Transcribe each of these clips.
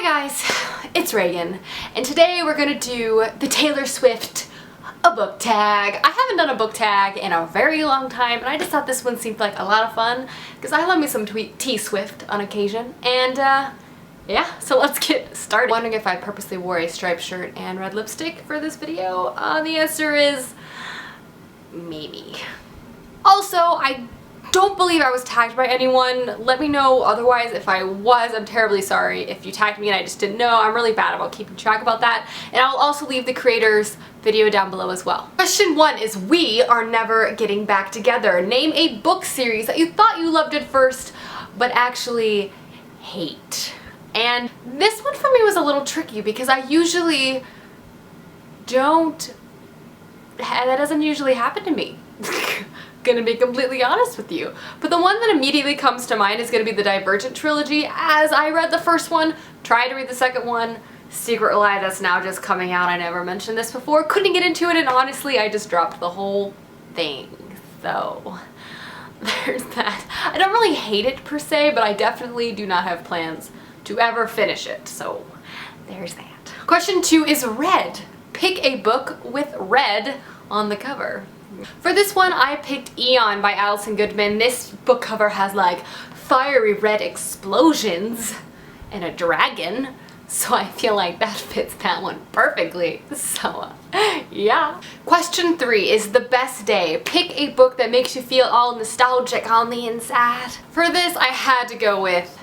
Hi guys, it's Reagan, and today we're gonna do the Taylor Swift a book tag. I haven't done a book tag in a very long time, and I just thought this one seemed like a lot of fun because I love me some T-Swift on occasion, and yeah, so let's get started. Wondering if I purposely wore a striped shirt and red lipstick for this video? The answer is maybe. Also, I don't believe I was tagged by anyone. Let me know otherwise if I was. I'm terribly sorry if you tagged me and I just didn't know. I'm really bad about keeping track about that. And I'll also leave the creator's video down below as well. Question 1 is we are never getting back together. Name a book series that you thought you loved at first but actually hate. And this one for me was a little tricky because I usually don't, that doesn't usually happen to me. Gonna be completely honest with you. But the one that immediately comes to mind is gonna be the Divergent trilogy. As I read the first one, tried to read the second one, Secret Lie that's now just coming out. I never mentioned this before, couldn't get into it, and honestly I just dropped the whole thing. So there's that. I don't really hate it per se, but I definitely do not have plans to ever finish it. So there's that. Question 2 is red. Pick a book with red on the cover. For this one, I picked Eon by Alison Goodman. This book cover has like fiery red explosions and a dragon, so I feel like that fits that one perfectly. So, yeah. Question 3 is the best day. Pick a book that makes you feel all nostalgic on the inside. For this, I had to go with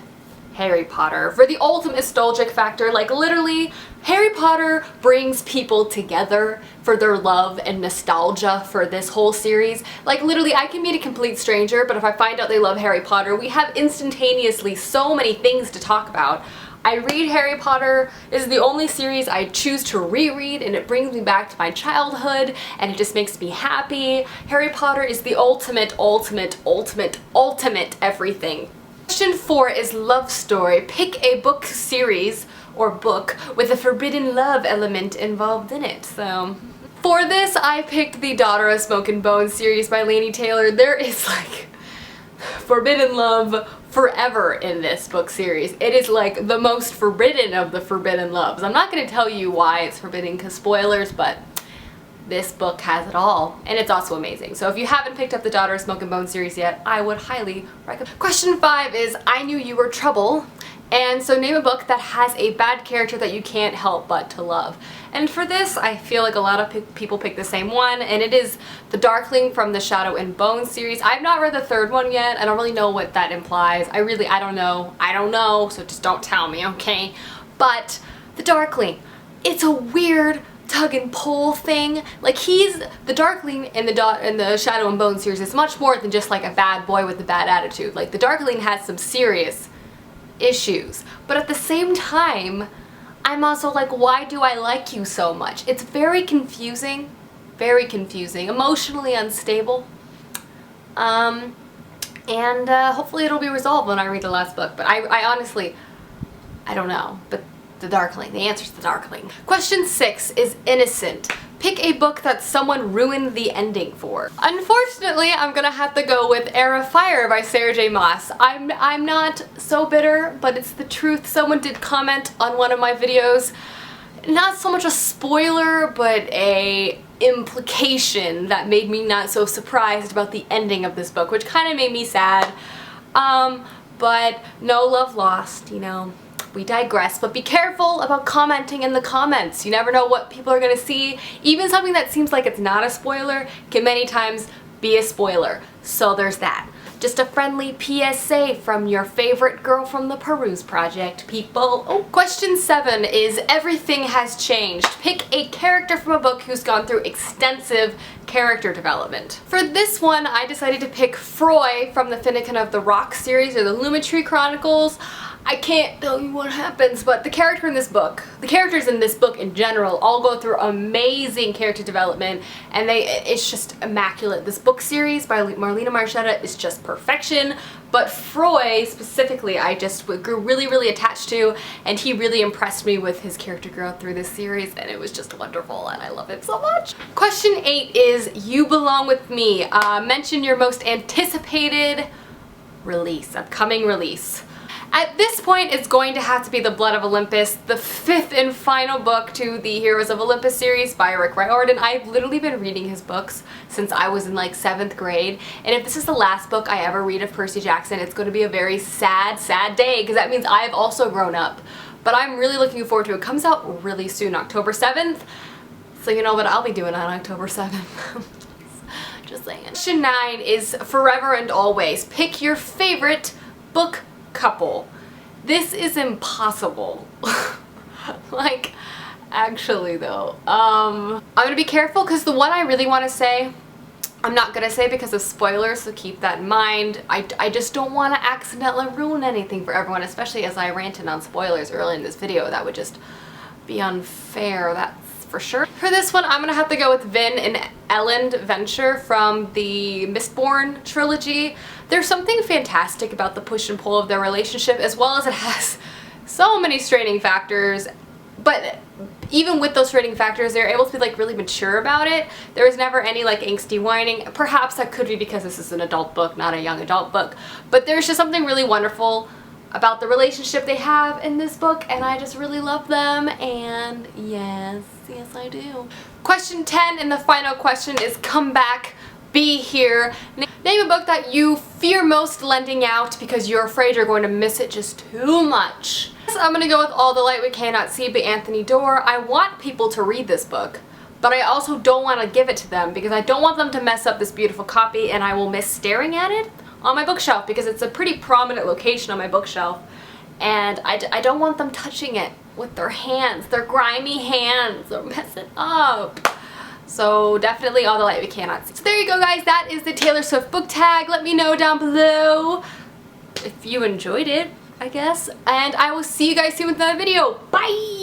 Harry Potter. For the ultimate nostalgic factor, like literally, Harry Potter brings people together for their love and nostalgia for this whole series. Like literally, I can meet a complete stranger, but if I find out they love Harry Potter, we have instantaneously so many things to talk about. I read Harry Potter. This is the only series I choose to reread, and it brings me back to my childhood, and it just makes me happy. Harry Potter is the ultimate everything. Question 4 is love story. Pick a book series or book with a forbidden love element involved in it. So for this, I picked the Daughter of Smoke and Bone series by Laini Taylor. There is like forbidden love forever in this book series. It is like the most forbidden of the forbidden loves. I'm not going to tell you why it's forbidden because spoilers, but this book has it all, and it's also amazing. So if you haven't picked up the Daughter of Smoke and Bone series yet, I would highly recommend. Question 5 is I Knew You Were Trouble. And so name a book that has a bad character that you can't help but to love. And for this, I feel like a lot of people pick the same one, and it is The Darkling from the Shadow and Bone series. I've not read the third one yet. I don't really know what that implies. I don't know, so just don't tell me, okay? But The Darkling, it's a weird tug and pull thing. Like he's the Darkling in the Shadow and Bone series is much more than just like a bad boy with a bad attitude. Like the Darkling has some serious issues, but at the same time I'm also like, why do I like you so much? It's very confusing, emotionally unstable, and hopefully it'll be resolved when I read the last book. But I honestly, I don't know. But The Darkling. The answer's The Darkling. Question 6 is innocent. Pick a book that someone ruined the ending for. Unfortunately, I'm gonna have to go with Heir of Fire by Sarah J. Maas. I'm not so bitter, but it's the truth. Someone did comment on one of my videos. Not so much a spoiler, but a implication that made me not so surprised about the ending of this book, which kind of made me sad. But no love lost, you know. We digress, but be careful about commenting in the comments. You never know what people are gonna see. Even something that seems like it's not a spoiler can many times be a spoiler. So there's that. Just a friendly PSA from your favorite girl from the Peruse Project, people. Oh, question 7 is everything has changed. Pick a character from a book who's gone through extensive character development. For this one, I decided to pick Froy from the Finnegan of the Rock series, or the Lumetri Chronicles. I can't tell you what happens, but the characters in this book in general all go through amazing character development, and it's just immaculate. This book series by Marlena Marchetta is just perfection, but Froy specifically I just grew really attached to, and he really impressed me with his character growth through this series, and it was just wonderful, and I love it so much. Question 8 is You Belong With Me. Mention your most anticipated release, upcoming release. At this point, it's going to have to be The Blood of Olympus, the 5th and final book to the Heroes of Olympus series by Rick Riordan. I've literally been reading his books since I was in like 7th grade, and if this is the last book I ever read of Percy Jackson, it's going to be a very sad, sad day, because that means I've also grown up. But I'm really looking forward to it. It comes out really soon, October 7th, so you know what I'll be doing on October 7th. Just saying. Question 9 is Forever and Always. Pick your favorite book couple. This is impossible. Like, actually though. I'm gonna be careful because the one I really want to say, I'm not gonna say because of spoilers, so keep that in mind. I just don't want to accidentally ruin anything for everyone, especially as I ranted on spoilers early in this video. That would just be unfair, that's for sure. For this one, I'm gonna have to go with Vin and Ellen Venture from the Mistborn trilogy. There's something fantastic about the push and pull of their relationship, as well as it has so many straining factors, but even with those straining factors, they're able to be like really mature about it. There was never any like angsty whining. Perhaps that could be because this is an adult book, not a young adult book, but there's just something really wonderful about the relationship they have in this book, and I just really love them, and yes I do. Question 10 and the final question is Come Back, Be Here. Name a book that you fear most lending out because you're afraid you're going to miss it just too much. So I'm gonna go with All the Light We Cannot See by Anthony Doerr. I want people to read this book, but I also don't want to give it to them because I don't want them to mess up this beautiful copy, and I will miss staring at it on my bookshelf because it's a pretty prominent location on my bookshelf, and I don't want them touching it with their hands, their grimy hands. They'll mess it up. So definitely All the Light We Cannot See. So there you go guys, that is the Taylor Swift book tag. Let me know down below if you enjoyed it, I guess, and I will see you guys soon with another video. Bye!